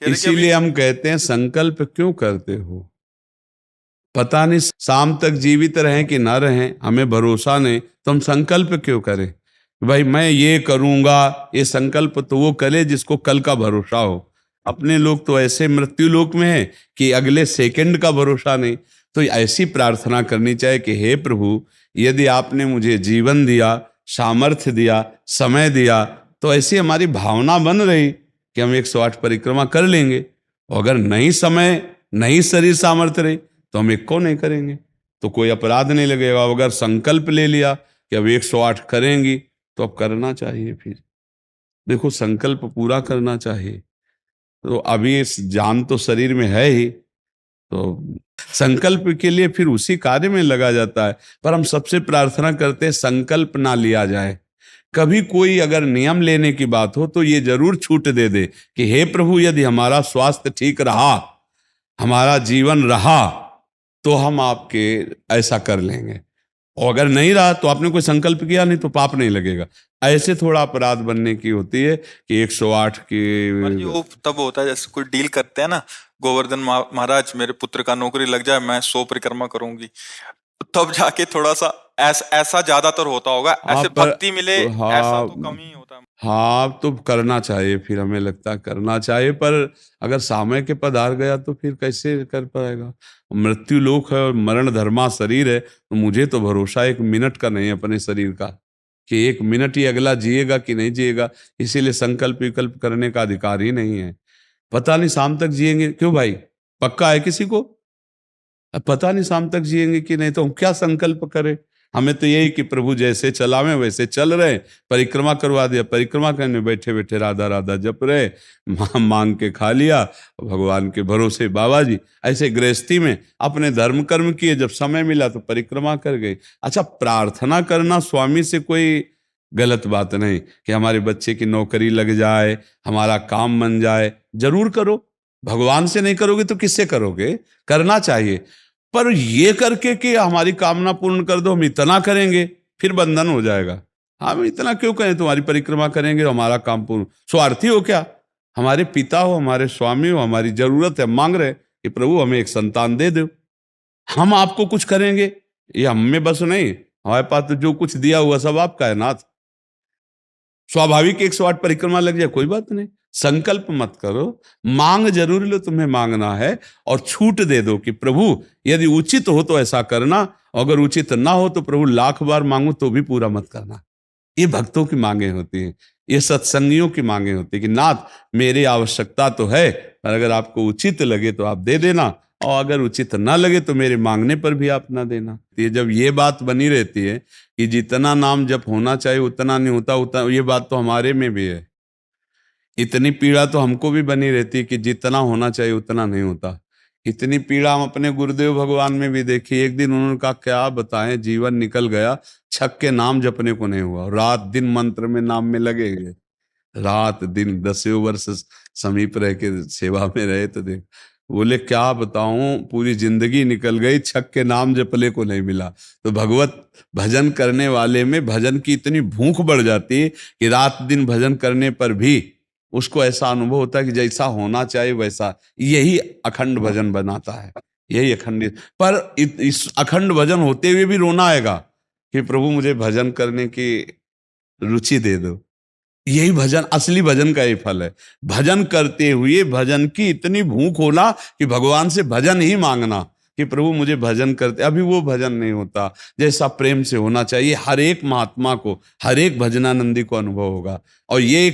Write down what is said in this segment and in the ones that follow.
कह रहे कि अभी इसीलिए हम कहते हैं संकल्प क्यों करते हो? पता नहीं शाम तक जीवित रहें कि ना रहें, हमें भरोसा नहीं, तो हम संकल्प क्यों करें? भाई मैं ये करूंगा, ये संकल्प तो वो करे जिसको कल का भरोसा हो। अपने लोग तो ऐसे मृत्यु लोक में है कि अगले सेकंड का भरोसा नहीं। तो ऐसी प्रार्थना करनी चाहिए कि हे प्रभु, यदि आपने मुझे जीवन दिया, सामर्थ्य दिया, समय दिया, तो ऐसी हमारी भावना बन रही कि हम 108 परिक्रमा कर लेंगे। और अगर नहीं समय, नहीं शरीर सामर्थ्य रही, तो हम एक को नहीं करेंगे, तो कोई अपराध नहीं लगेगा। अगर संकल्प ले लिया कि अब 108 करेंगी, तो अब करना चाहिए। फिर देखो, संकल्प पूरा करना चाहिए। तो अभी इस जान तो शरीर में है ही, तो संकल्प के लिए फिर उसी कार्य में लगा जाता है। पर हम सबसे प्रार्थना करते हैं संकल्प ना लिया जाए। कभी कोई अगर नियम लेने की बात हो तो ये जरूर छूट दे दे कि हे प्रभु, यदि हमारा स्वास्थ्य ठीक रहा, हमारा जीवन रहा, तो हम आपके ऐसा कर लेंगे। और अगर नहीं रहा तो आपने कोई संकल्प किया नहीं, तो पाप नहीं लगेगा। ऐसे थोड़ा अपराध बनने की होती है कि 108 की। पर जी वो तब होता है जैसे कोई डील करते हैं ना, गोवर्धन महाराज मेरे पुत्र का नौकरी लग जाए, मैं 100 परिक्रमा करूंगी, तब जाके थोड़ा सा ऐसा ज्यादातर होता होगा। ऐसे आप पर भक्ति मिले ऐसा हाँ, तो कम ही होता है। हाँ तो करना चाहिए, फिर हमें लगता है करना चाहिए। पर अगर समय के पधार गया तो फिर कैसे कर पाएगा? मृत्यु लोक है और मरण धर्मा शरीर है, तो मुझे तो भरोसा 1 मिनट का नहीं है अपने शरीर का कि 1 मिनट ही अगला जिएगा कि नहीं जिएगा। इसीलिए संकल्प विकल्प करने का अधिकार ही नहीं है। पता नहीं शाम तक जिएंगे क्यों भाई? पक्का है किसी को? अब पता नहीं शाम तक जिएंगे कि नहीं, तो हम क्या संकल्प करें? हमें तो यही कि प्रभु जैसे चलावे वैसे चल रहे। परिक्रमा करवा दिया, परिक्रमा करने बैठे बैठे राधा राधा जप रहे, मांग के खा लिया, भगवान के भरोसे बाबा जी। ऐसे गृहस्थी में अपने धर्म कर्म किए, जब समय मिला तो परिक्रमा कर गए। अच्छा, प्रार्थना करना स्वामी से कोई गलत बात नहीं कि हमारे बच्चे की नौकरी लग जाए, हमारा काम बन जाए, जरूर करो। भगवान से नहीं करोगे तो किससे करोगे? करना चाहिए। पर ये करके कि हमारी कामना पूर्ण कर दो, हम इतना करेंगे, फिर बंधन हो जाएगा। हम इतना क्यों करें? तुम्हारी परिक्रमा करेंगे तो हमारा काम पूर्ण। स्वार्थी हो क्या? हमारे पिता हो, हमारे स्वामी हो, हमारी जरूरत है, मांग रहे कि प्रभु हमें एक संतान दे दो, हम आपको कुछ करेंगे। ये हम में बस नहीं, हमारे पास तो जो कुछ दिया हुआ सब आपका है नाथ। स्वाभाविक 108 परिक्रमा लग जाए, कोई बात नहीं। संकल्प मत करो, मांग जरूर लो, तुम्हें मांगना है। और छूट दे दो कि प्रभु यदि उचित हो तो ऐसा करना, अगर उचित ना हो तो प्रभु लाख बार मांगो तो भी पूरा मत करना। ये भक्तों की मांगे होती हैं, ये सत्संगियों की मांगे होती है कि नाथ मेरी आवश्यकता तो है, पर अगर आपको उचित लगे तो आप दे देना, और अगर उचित ना लगे तो मेरे मांगने पर भी आप ना देना। ये जब ये बात बनी रहती है कि जितना नाम जप होना चाहिए उतना नहीं होता, उतना, ये बात तो हमारे में भी है। इतनी पीड़ा तो हमको भी बनी रहती है कि जितना होना चाहिए उतना नहीं होता। इतनी पीड़ा हम अपने गुरुदेव भगवान में भी देखी। एक दिन उन्होंने कहा क्या बताएं, जीवन निकल गया, छक के नाम जपने को नहीं हुआ, रात दिन मंत्र में नाम में लगे गए, रात दिन 10 वर्ष समीप रह के सेवा में रहे। तो देख, बोले क्या बताऊं, पूरी जिंदगी निकल गई, छक के नाम जपले को नहीं मिला। तो भगवत भजन करने वाले में भजन की इतनी भूख बढ़ जाती है कि रात दिन भजन करने पर भी उसको ऐसा अनुभव होता है कि जैसा होना चाहिए वैसा। यही अखंड भजन बनाता है, यही अखंड। पर इस अखंड भजन होते हुए भी रोना आएगा कि प्रभु मुझे भजन करने की रुचि दे दो। यही भजन, असली भजन का ही फल है। भजन करते हुए भजन की इतनी भूख होना कि भगवान से भजन ही मांगना कि प्रभु मुझे भजन करते। अभी वो भजन नहीं होता जैसा प्रेम से होना चाहिए। हर एक महात्मा को, हर एक भजनानंदी को अनुभव होगा। और ये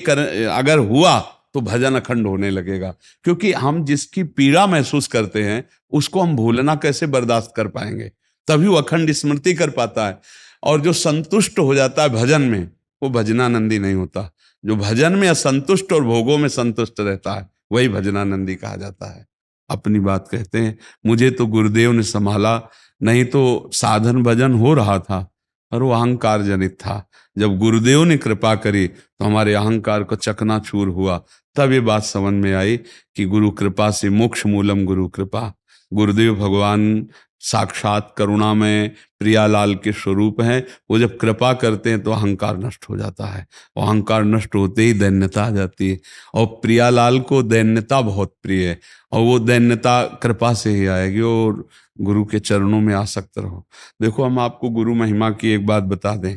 अगर हुआ तो भजन अखंड होने लगेगा। क्योंकि हम जिसकी पीड़ा महसूस करते हैं उसको हम भूलना कैसे बर्दाश्त कर पाएंगे? तभी वो अखंड स्मृति कर पाता है। और जो संतुष्ट हो जाता है भजन में, वो भजनानंदी नहीं होता। जो भजन में असंतुष्ट और भोगों में संतुष्ट रहता है वही भजनानंदी कहा जाता है। अपनी बात कहते हैं, मुझे तो गुरुदेव ने संभाला, नहीं तो साधन भजन हो रहा था पर वो अहंकार जनित था। जब गुरुदेव ने कृपा करी तो हमारे अहंकार को चकनाचूर हुआ। तब ये बात समझ में आई कि गुरु कृपा से मोक्ष मूलम गुरु कृपा। गुरुदेव भगवान साक्षात करुणामय प्रियालाल के स्वरूप हैं। वो जब कृपा करते हैं तो अहंकार नष्ट हो जाता है, और अहंकार नष्ट होते ही दैन्यता आ जाती है। और प्रियालाल को दैन्यता बहुत प्रिय है, और वो दैन्यता कृपा से ही आएगी, और गुरु के चरणों में आसक्त रहो। देखो, हम आपको गुरु महिमा की एक बात बता दें।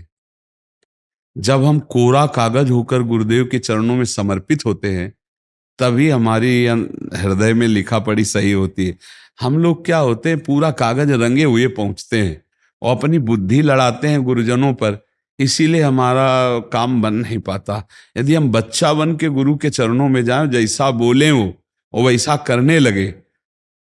जब हम कोरा कागज होकर गुरुदेव के चरणों में समर्पित होते हैं, तभी हमारी हृदय में लिखा पढ़ी सही होती है। हम लोग क्या होते हैं, पूरा कागज रंगे हुए पहुंचते हैं और अपनी बुद्धि लड़ाते हैं गुरुजनों पर, इसीलिए हमारा काम बन नहीं पाता। यदि हम बच्चा बन के गुरु के चरणों में जाएं, जैसा बोले वो और वैसा करने लगे,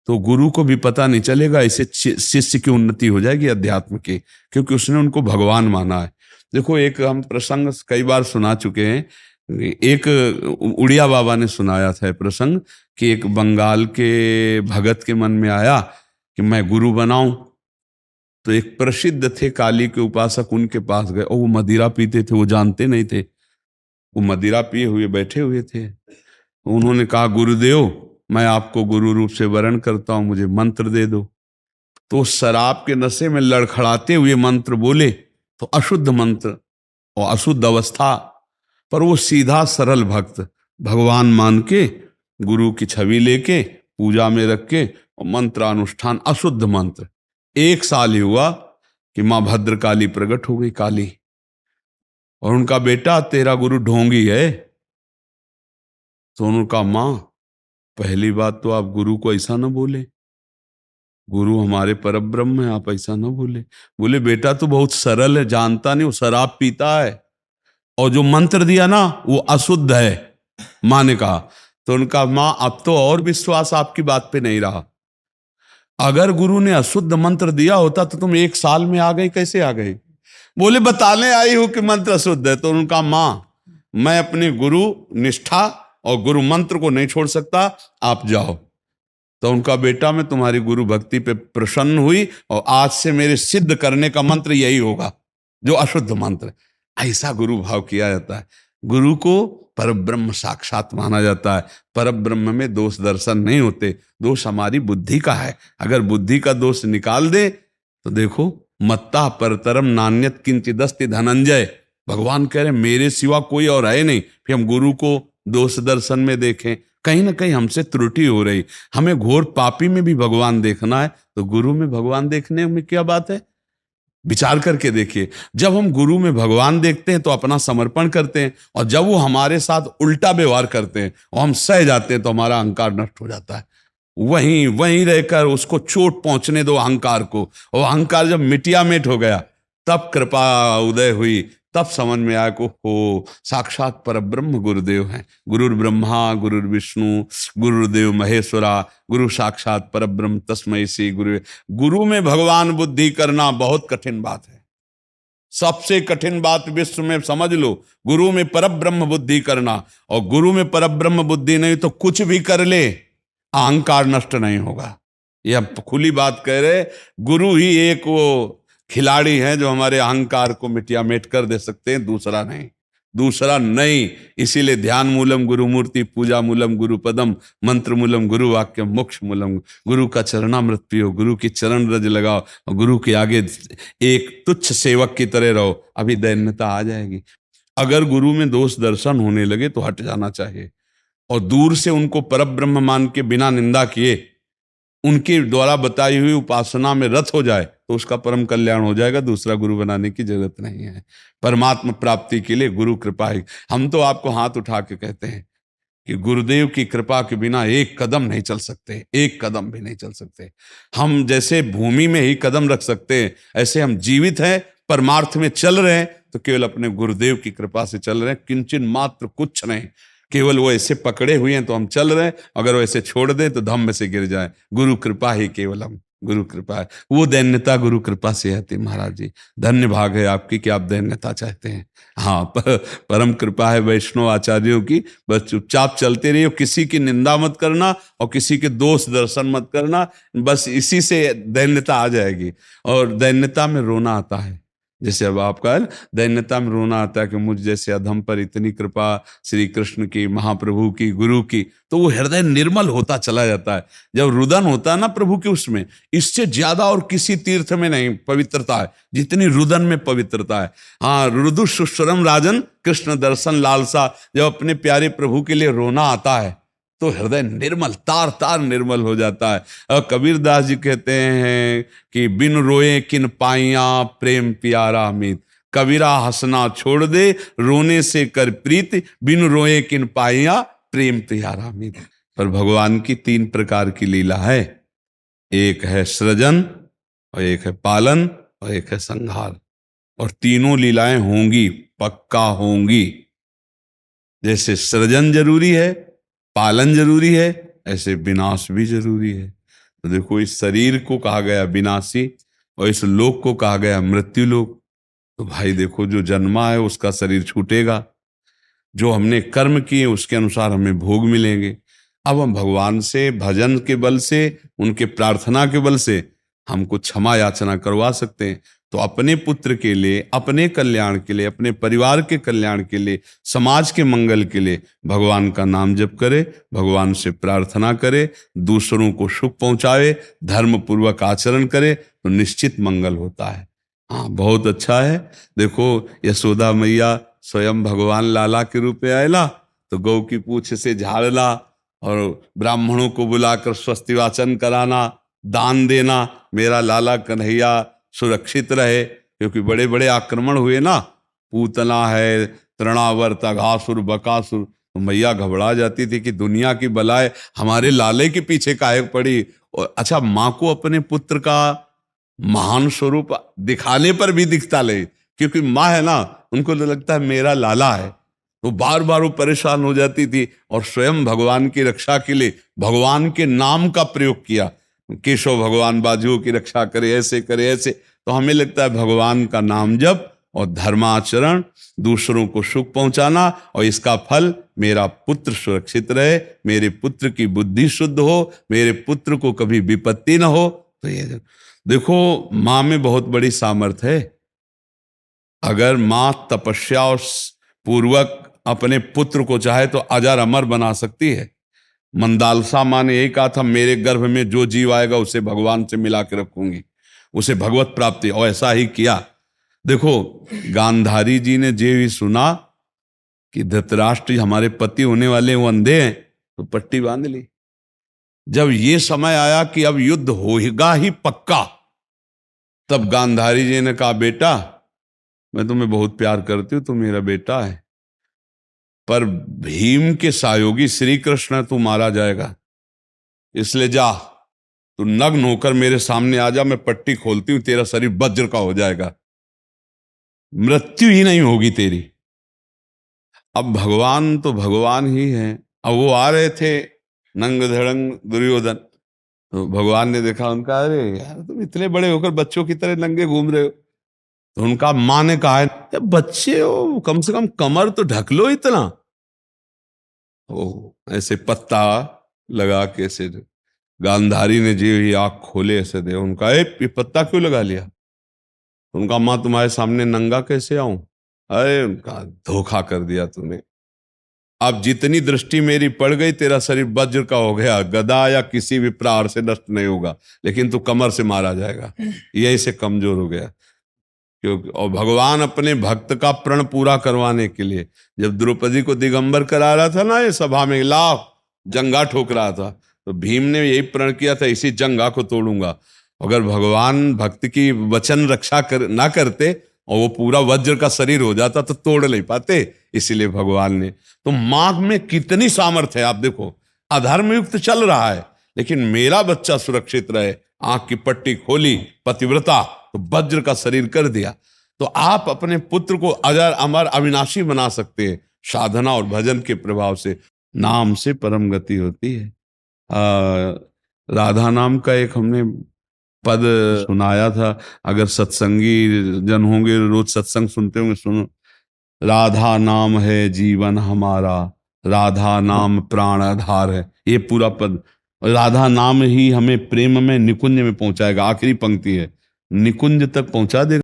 तो गुरु को भी पता नहीं चलेगा, ऐसे शिष्य की उन्नति हो जाएगी अध्यात्म की, क्योंकि उसने उनको भगवान माना है। देखो, एक हम प्रसंग कई बार सुना चुके हैं। एक उड़िया बाबा ने सुनाया था प्रसंग कि एक बंगाल के भगत के मन में आया कि मैं गुरु बनाऊं। तो एक प्रसिद्ध थे काली के उपासक, उनके पास गए, और वो मदिरा पीते थे, वो जानते नहीं थे, वो मदिरा पिए हुए बैठे हुए थे। उन्होंने कहा, गुरुदेव, मैं आपको गुरु रूप से वरण करता हूं, मुझे मंत्र दे दो। तो शराब के नशे में लड़खड़ाते हुए मंत्र बोले, तो अशुद्ध मंत्र और अशुद्ध अवस्था, पर वो सीधा सरल भक्त भगवान मान के गुरु की छवि लेके पूजा में रख के और मंत्रानुष्ठान, अशुद्ध मंत्र। 1 साल ही हुआ कि माँ भद्रकाली प्रकट हो गई, काली, और उनका बेटा, तेरा गुरु ढोंगी है। तो उन्होंने कहा, माँ, पहली बात तो आप गुरु को ऐसा ना बोले, गुरु हमारे परब्रह्म है, आप ऐसा ना बोले। बोले, बेटा तू बहुत सरल है, जानता नहीं, वो शराब पीता है, और जो मंत्र दिया ना वो अशुद्ध है। माँ ने कहा, तो उनका, माँ अब तो और विश्वास आपकी बात पे नहीं रहा। अगर गुरु ने अशुद्ध मंत्र दिया होता तो तुम 1 साल में आ गई, कैसे आ गई? बोले, बताने आई हूं कि मंत्र अशुद्ध है। तो उनका, माँ, मैं अपने गुरु निष्ठा और गुरु मंत्र को नहीं छोड़ सकता, आप जाओ। तो उनका बेटा, मैं तुम्हारी गुरु भक्ति पे प्रसन्न हुई, और आज से मेरे सिद्ध करने का मंत्र यही होगा, जो अशुद्ध मंत्र। ऐसा गुरु भाव किया जाता है। गुरु को परब्रह्म साक्षात माना जाता है। परब्रह्म में दोष दर्शन नहीं होते, दोष हमारी बुद्धि का है। अगर बुद्धि का दोष निकाल दे तो देखो, मत्ता परतरम नान्यत किंचिदस्ति धनंजय, भगवान कह रहे मेरे सिवा कोई और है नहीं। फिर हम गुरु को दोष दर्शन में देखें, कहीं ना कहीं हमसे त्रुटि हो रही। हमें घोर पापी में भी भगवान देखना है, तो गुरु में भगवान देखने में क्या बात है? विचार करके देखिए। जब हम गुरु में भगवान देखते हैं तो अपना समर्पण करते हैं, और जब वो हमारे साथ उल्टा व्यवहार करते हैं और हम सह जाते हैं, तो हमारा अहंकार नष्ट हो जाता है। वहीं वहीं रहकर उसको चोट पहुंचने दो अहंकार को, और अहंकार जब मिटिया मिट हो गया, तब कृपा उदय हुई, तब समझ में आया को हो साक्षात परब्रह्म गुरुदेव हैं। गुरुर ब्रह्मा गुरुर विष्णु गुरुदेव महेश्वरा, गुरु साक्षात परब्रह्म तस्मै श्री गुरु। गुरु में भगवान बुद्धि करना बहुत कठिन बात है, सबसे कठिन बात विश्व में, समझ लो। गुरु में परब्रह्म बुद्धि करना, और गुरु में परब्रह्म बुद्धि नहीं तो कुछ भी कर ले, अहंकार नष्ट नहीं होगा। यह खुली बात कह रहे। गुरु ही एक वो खिलाड़ी हैं जो हमारे अहंकार को मिटिया मेट कर दे सकते हैं, दूसरा नहीं, दूसरा नहीं। इसीलिए ध्यान मूलम गुरु मूर्ति, पूजा मूलम गुरु पदम, मंत्र मूलम गुरु वाक्य, मोक्ष मूलम। गुरु का चरणामृत पियो, गुरु की चरण रज लगाओ, और गुरु के आगे एक तुच्छ सेवक की तरह रहो, अभी दैन्यता आ जाएगी। अगर गुरु में दोष दर्शन होने लगे तो हट जाना चाहिए, और दूर से उनको परब्रह्म मान के बिना निंदा किए उनके द्वारा बताई हुई उपासना में रत हो जाए तो उसका परम कल्याण हो जाएगा। दूसरा गुरु बनाने की जरूरत नहीं है। परमात्मा प्राप्ति के लिए गुरु कृपा ही। हम तो आपको हाथ उठा के कहते हैं कि गुरुदेव की कृपा के बिना एक कदम नहीं चल सकते, एक कदम भी नहीं चल सकते। हम जैसे भूमि में ही कदम रख सकते हैं, ऐसे हम जीवित हैं, परमार्थ में चल रहे हैं, तो केवल अपने गुरुदेव की कृपा से चल रहे हैं, किंचन मात्र कुछ नहीं। केवल वो ऐसे पकड़े हुए हैं तो हम चल रहे हैं, अगर वो ऐसे छोड़ दें तो धम्म से गिर जाए। गुरु कृपा ही केवलम, गुरु कृपा है। वो दैन्यता गुरु कृपा से आती। महाराज जी, धन्य भाग है आपकी कि आप दैन्यता चाहते हैं। हाँ, परम कृपा है वैष्णव आचार्यों की। बस चुपचाप चलते रहिए, किसी की निंदा मत करना और किसी के दोष दर्शन मत करना, बस इसी से दैन्यता आ जाएगी। और दैन्यता में रोना आता है, जैसे अब आपका है ना, दैन्यता में रोना आता है कि मुझ जैसे अधम पर इतनी कृपा श्री कृष्ण की, महाप्रभु की, गुरु की, तो वो हृदय निर्मल होता चला जाता है। जब रुदन होता है ना प्रभु के, उसमें इससे ज्यादा और किसी तीर्थ में नहीं पवित्रता है जितनी रुदन में पवित्रता है। हाँ, रुदु सुश्रम राजन कृष्ण दर्शन लालसा, जब अपने प्यारे प्रभु के लिए रोना आता है तो हृदय निर्मल, तार तार निर्मल हो जाता है। और कबीर दास जी कहते हैं कि बिन रोए किन पाइया प्रेम प्यारा मीत, कबीरा हंसना छोड़ दे रोने से कर प्रीत, बिन रोए किन पाइया प्रेम प्यारा मीत। पर भगवान की 3 प्रकार की लीला है, एक है सृजन और एक है पालन और एक है संहार, और तीनों लीलाएं होंगी, पक्का होंगी। जैसे सृजन जरूरी है, पालन जरूरी है, ऐसे विनाश भी जरूरी है। तो देखो, इस शरीर को कहा गया विनाशी और इस लोक को कहा गया मृत्यु लोक। तो भाई देखो, जो जन्मा है उसका शरीर छूटेगा, जो हमने कर्म किए उसके अनुसार हमें भोग मिलेंगे। अब हम भगवान से भजन के बल से, उनके प्रार्थना के बल से हमको क्षमा याचना करवा सकते हैं। तो अपने पुत्र के लिए, अपने कल्याण के लिए, अपने परिवार के कल्याण के लिए, समाज के मंगल के लिए भगवान का नाम जप करे, भगवान से प्रार्थना करे, दूसरों को सुख पहुंचावे, धर्म पूर्वक आचरण करे, तो निश्चित मंगल होता है। हाँ, बहुत अच्छा है। देखो, यशोदा मैया स्वयं भगवान लाला के रूप में आयला तो गौ की पूंछ से झाड़ना और ब्राह्मणों को बुलाकर स्वस्ति वाचन कराना, दान देना, मेरा लाला कन्हैया सुरक्षित रहे। क्योंकि बड़े बड़े आक्रमण हुए ना, पूतना है, तृणावर्त, अघासुर, बकासुर, तो मैया घबरा जाती थी कि दुनिया की बलाएं हमारे लाले के पीछे काहे पड़ी। और अच्छा, माँ को अपने पुत्र का महान स्वरूप दिखाने पर भी दिखता ले, क्योंकि माँ है ना, उनको तो लगता है मेरा लाला है, तो बार बार वो परेशान हो जाती थी। और स्वयं भगवान की रक्षा के लिए भगवान के नाम का प्रयोग किया, केशव भगवान बाजुओं की रक्षा करे, ऐसे करे, ऐसे। तो हमें लगता है भगवान का नाम जप और धर्माचरण, दूसरों को सुख पहुंचाना, और इसका फल मेरा पुत्र सुरक्षित रहे, मेरे पुत्र की बुद्धि शुद्ध हो, मेरे पुत्र को कभी विपत्ति ना हो। तो ये देखो, माँ में बहुत बड़ी सामर्थ्य है। अगर माँ तपस्या और पूर्वक अपने पुत्र को चाहे तो अजर अमर बना सकती है। मंदालसा माँ ने यही कहा था, मेरे गर्भ में जो जीव आएगा उसे भगवान से मिला के रखूंगी, उसे भगवत प्राप्ति, और ऐसा ही किया। देखो, गांधारी जी ने जे भी सुना कि धृतराष्ट्र हमारे पति होने वाले वो अंधे हैं, तो पट्टी बांध ली। जब ये समय आया कि अब युद्ध होगा ही पक्का, तब गांधारी जी ने कहा, बेटा मैं तुम्हें बहुत प्यार करती हूँ, तू मेरा बेटा है, पर भीम के सहयोगी श्री कृष्ण तू मारा जाएगा, इसलिए जा, तू नग्न होकर मेरे सामने आ जा, मैं पट्टी खोलती हूं, तेरा शरीर वज्र का हो जाएगा, मृत्यु ही नहीं होगी तेरी। अब भगवान तो भगवान ही है। अब वो आ रहे थे नंग धड़ंग दुर्योधन, तो भगवान ने देखा उनका, अरे यार तुम इतने बड़े होकर बच्चों की तरह नंगे घूम रहे हो। तो उनका माँ ने कहा है, बच्चे हो, कम से कम कमर तो ढक लो इतना। ओ ऐसे पत्ता लगा के ऐसे, गांधारी ने जी ही आंख खोले ऐसे दे, उनका ये पत्ता क्यों लगा लिया? उनका, माँ तुम्हारे सामने नंगा कैसे आऊं? अरे उनका, धोखा कर दिया तूने। अब जितनी दृष्टि मेरी पड़ गई, तेरा शरीर वज्र का हो गया, गदा या किसी भी प्रहार से नष्ट नहीं होगा, लेकिन तू कमर से मारा जाएगा। यही से कमजोर हो गया। क्योंकि और भगवान अपने भक्त का प्रण पूरा करवाने के लिए जब द्रौपदी को दिगंबर करा रहा था ना, ये सभा में लाभ जंगा ठोक रहा था, तो भीम ने यही प्रण किया था, इसी जंगा को तोड़ूंगा। अगर भगवान भक्त की वचन रक्षा ना करते और वो पूरा वज्र का शरीर हो जाता तो तोड़ नहीं पाते। इसीलिए भगवान ने, तो माँ में कितनी सामर्थ्य है। आप देखो, अधर्म युक्त चल रहा है, लेकिन मेरा बच्चा सुरक्षित रहे, आंख की पट्टी खोली, पतिव्रता, तो वज्र का शरीर कर दिया। तो आप अपने पुत्र को अजर अमर अविनाशी बना सकते हैं साधना और भजन के प्रभाव से। नाम से परम गति होती है। राधा नाम का एक हमने पद सुनाया था, अगर सत्संगी जन होंगे, रोज सत्संग सुनते होंगे, सुनो, राधा नाम है जीवन हमारा, राधा नाम प्राण आधार है। ये पूरा पद, राधा नाम ही हमें प्रेम में निकुंज में पहुंचाएगा। आखिरी पंक्ति है, निकुंज तक पहुंचा देगा।